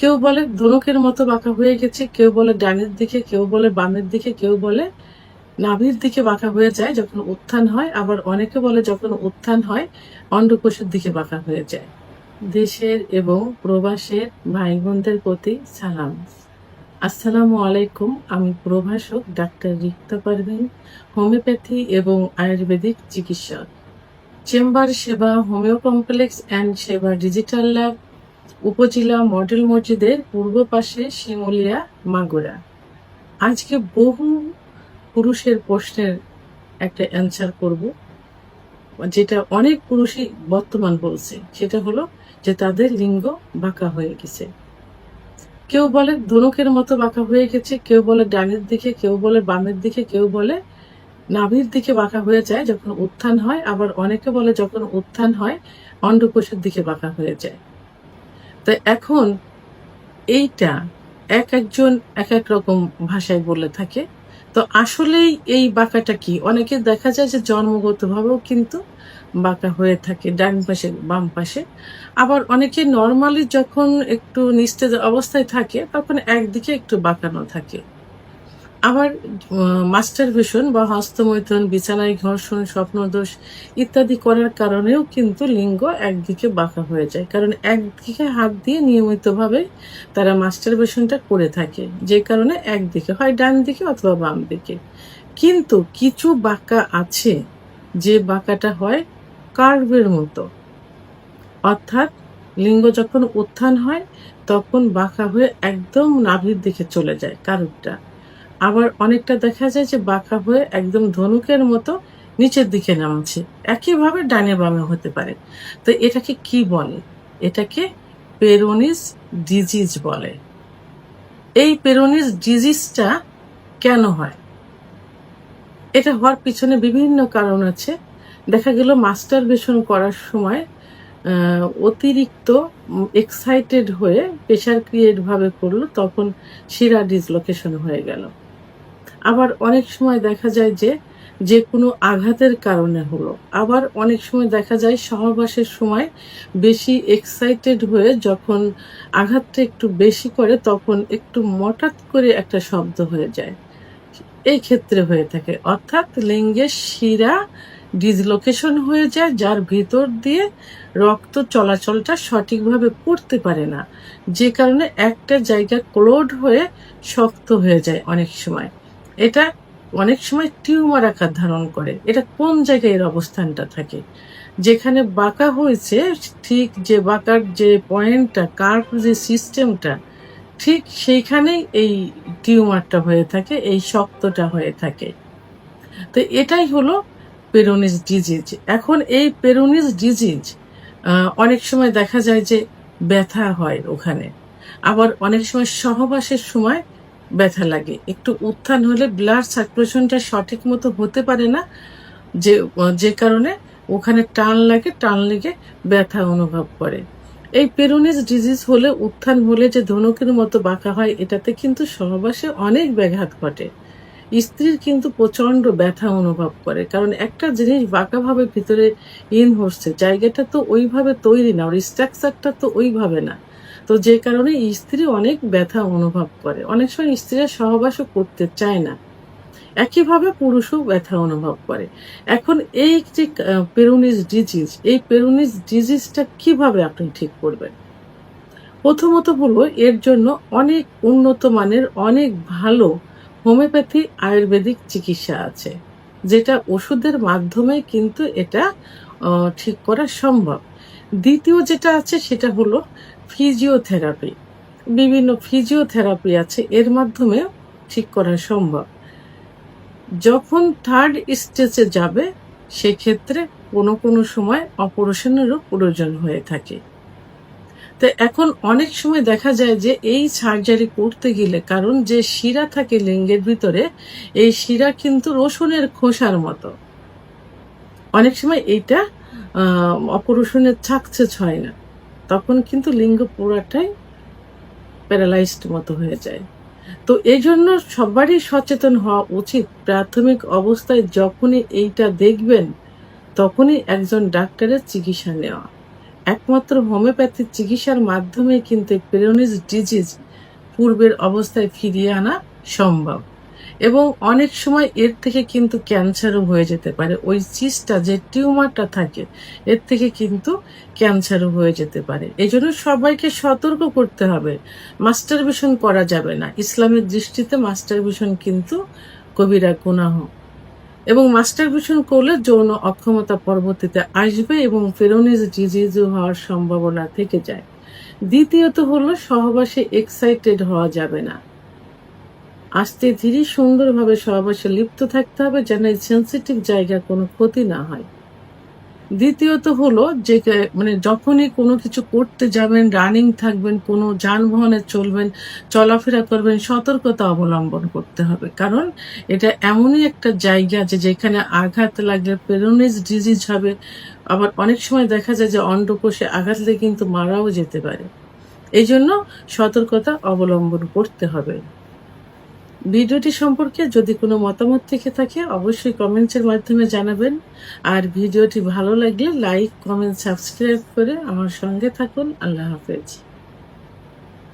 কেউ বলে ধনুকের মতো বাঁকা হয়ে গেছে, কেউ বলে ডানের দিকে, কেউ বলে বামের দিকে, কেউ বলে নাভির দিকে বাঁকা হয়ে যায় যখন উত্থান হয়, আবার অনেকে বলে যখন উত্থান হয় অন্ডকোষের দিকে বাঁকা হয়ে যায়। দেশের এবং প্রবাসের ভাই বোনদের প্রতি সালাম। আসসালামু আলাইকুম। আমি প্রভাষক ডাক্তার রিক্তা পারভিন, হোমিওপ্যাথি এবং আয়ুর্বেদিক চিকিৎসক। চেম্বার সেবা, হোমিও কমপ্লেক্স অ্যান্ড সেবা ডিজিটাল ল্যাব, উপজেলা মডেল মসজিদের পূর্ব পাশে, শিমুলিয়া, মাগুরা। আজকে বহু পুরুষের প্রশ্নের একটা অ্যান্সার করব, যেটা অনেক পুরুষই বর্তমান বলছে, সেটা হলো যে তাদের লিঙ্গ বাঁকা হয়ে গেছে। কেউ বলে ধনুকের মতো বাঁকা হয়ে গেছে, কেউ বলে ডানের দিকে, কেউ বলে বামের দিকে, কেউ বলে নাভির দিকে বাঁকা হয়ে যায় যখন উত্থান হয়, আবার অনেকে বলে যখন উত্থান হয় অন্ডকোষের দিকে বাঁকা হয়ে যায়। তো এখন এইটা এক একজন এক এক রকম ভাষায় বলে থাকে। তো আসলেই এই বাঁকাটা কি? অনেকে দেখা যায় যে জন্মগতভাবেও কিন্তু বাঁকা হয়ে থাকে ডান পাশে বাম পাশে। আবার অনেকে নর্মালি যখন একটু নিস্তেজ অবস্থায় থাকে তখন একদিকে একটু বাঁকানো থাকে। আবার মাস্টারবেশন বা হস্তমৈথুন, বিছানায় ঘর্ষণ, স্বপ্নদোষ ইত্যাদি করার কারণেও কিন্তু লিঙ্গ একদিকে বাঁকা হয়ে যায়, কারণ একদিকে হাত দিয়ে নিয়মিতভাবে তারা মাস্টারবেশনটা করে থাকে, যে কারণে একদিকে হয় ডান দিকে অথবা বাম দিকে। কিন্তু কিছু বাঁকা আছে যে বাঁকাটা হয় কার্ভের মতো, অর্থাৎ লিঙ্গ যখন উত্থান হয় তখন বাঁকা হয়ে একদম নাভির দিকে চলে যায় কার্ভটা। আবার অনেকটা দেখা যায় যে বাঁকা হয়ে একদম ধনুকের মতো নিচের দিকে নামছে। একইভাবে ডানে বামে হতে পারে। তো এটাকে কি বলে? এটাকে পেরোনিস ডিজিজ বলে। এই পেরোনিস ডিজিজটা কেন হয়? এটা হওয়ার পিছনে বিভিন্ন কারণ আছে। দেখা গেল মাস্টারবেশন করার সময় অতিরিক্ত এক্সাইটেড হয়ে প্রেশার ক্রিয়েট ভাবে করলো, তখন শিরা ডিসলোকেশন হয়ে গেল। আবার অনেক সময় দেখা যায় যে যে কোনো আঘাতের কারণে হলো। আবার অনেক সময় দেখা যায় সহবাসের সময় বেশি এক্সাইটেড হয়ে যখন আঘাতটা একটু বেশি করে তখন একটু মটাত করে একটা শব্দ হয়ে যায়। এই ক্ষেত্রে হয়ে থাকে, অর্থাৎ লিঙ্গের শিরা ডিসলোকেশন হয়ে যায়, যার ভিতর দিয়ে রক্ত চলাচলটা সঠিকভাবে করতে পারে না, যে কারণে একটা জায়গা ক্লোড হয়ে শক্ত হয়ে যায় অনেক সময়। এটা অনেক সময় টিউমার আকার ধারণ করে। এটা কোন জায়গায় এর অবস্থানটা থাকে? যেখানে বাঁকা হয়েছে, ঠিক যে বাঁকার যে পয়েন্টটা, কার্ভ যে সিস্টেমটা, ঠিক সেইখানেই এই টিউমারটা হয়ে থাকে, এই শক্তটা হয়ে থাকে। তো এটাই হলো পেরোনিস ডিজিজ। এখন এই পেরোনিস ডিজিজ অনেক সময় দেখা যায় যে ব্যথা হয় ওখানে। আবার অনেক সময় সহবাসের সময় ব্যথা লাগে। একটু উত্থান হলে ব্লাড সার্কুলেশনটা সঠিক মতো হতে পারে না, যে কারণে ওখানে টান লাগে, টান লেগে ব্যথা অনুভব করে। এই পেরোনিস ডিজিজ হলে, উত্থান হলে যে ধনুকের মতো বাঁকা হয়, এটাতে কিন্তু সহবাসে অনেক ব্যাঘাত ঘটে। স্ত্রীর কিন্তু প্রচন্ড ব্যথা অনুভব করে, কারণ একটা জিনিস বাঁকাভাবে ভিতরে হচ্ছে, জায়গাটা তো ওইভাবে তৈরি না, ওর স্ট্রাকচারটা তো ওইভাবে না। তো যে কারণে স্ত্রী অনেক ব্যথা অনুভব করে। অনেক সময় স্ত্রীরা সহবাসও করতে চায় না। একইভাবে পুরুষও ব্যথা অনুভব করে। এখন এই যে পেরোনিস ডিজিজ, এই পেরোনিস ডিজিজটা কিভাবে আপনি ঠিক করবেন? প্রথমত হলো, এর জন্য অনেক উন্নত মানের, অনেক ভালো হোমিওপ্যাথি আয়ুর্বেদিক চিকিৎসা আছে, যেটা ওষুধের মাধ্যমে কিন্তু এটা ঠিক করা সম্ভব। দ্বিতীয় যেটা আছে সেটা হলো ফিজিওথেরাপি। বিভিন্ন ফিজিওথেরাপি আছে, এর মাধ্যমে ঠিক করা সম্ভব। যখন থার্ড স্টেজে যাবে, সেক্ষেত্রে কোনো কোনো সময় অপারেশনেরও প্রয়োজন হয়ে থাকে। তো এখন অনেক সময় দেখা যায় যে এই সার্জারি করতে গেলে, কারণ যে শিরা থাকে লিঙ্গের ভিতরে, এই শিরা কিন্তু রসুনের খোসার মতো। অনেক সময় এইটা অপারেশনের সাকসেস হয় না, তখন কিন্তু লিঙ্গ পুরাটাই প্যারালাইজড মতো হয়ে যায়। তো এই জন্য সবারই সচেতন হওয়া উচিত। প্রাথমিক অবস্থায় যখনই এইটা দেখবেন, তখনই একজন ডাক্তারের চিকিৎসা নেওয়া। একমাত্র হোমিওপ্যাথিক চিকিৎসার মাধ্যমে কিন্তু পেরোনিজ ডিজিজ পূর্বের অবস্থায় ফিরিয়ে আনা সম্ভব। এবং অনেক সময় এর থেকে কিন্তু ক্যান্সারও হয়ে যেতে পারে। ওই সিস্টটা যে টিউমারটা থাকে এর থেকে কিন্তু ক্যান্সারও হয়ে যেতে পারে। এজন্য সবাইকে সতর্ক করতে হবে। মাস্টারবেশন করা যাবে না। ইসলামের দৃষ্টিতে মাস্টারবেশন কিন্তু কবিরা গুনাহ। এবং মাস্টারবেশন করলে যৌন অক্ষমতা পরবর্তীতে আসবে এবং পেরোনিজ ডিজিজও হওয়ার সম্ভাবনা থেকে যায়। দ্বিতীয়ত হলো সহবাসে এক্সাইটেড হওয়া যাবে না। আস্তে ধীরে সুন্দরভাবে সহবাসে লিপ্ত থাকতে হবে যেন এই সেন্সিটিভ জায়গার কোনো ক্ষতি না হয়। দ্বিতীয়ত হলো যে মানে যখনই কোনো কিছু করতে যাবেন, রানিং থাকবেন, কোনো যানবাহনে চলবেন, চলাফেরা করবেন, সতর্কতা অবলম্বন করতে হবে। কারণ এটা এমনই একটা জায়গা যে যেখানে আঘাত লাগলে পেরোনিজ ডিজিজ হবে। আবার অনেক সময় দেখা যায় যে অন্ডকোষে আঘাত লেগে কিন্তু মারাও যেতে পারে। এই জন্য সতর্কতা অবলম্বন করতে হবে। ভিডিওটি সম্পর্কে যদি কোনো মতামত থেকে থাকে অবশ্যই কমেন্টসের মাধ্যমে জানাবেন। আর ভিডিওটি ভালো লাগলে লাইক, কমেন্ট, সাবস্ক্রাইব করে আমার সঙ্গে থাকুন। আল্লাহ হাফেজ।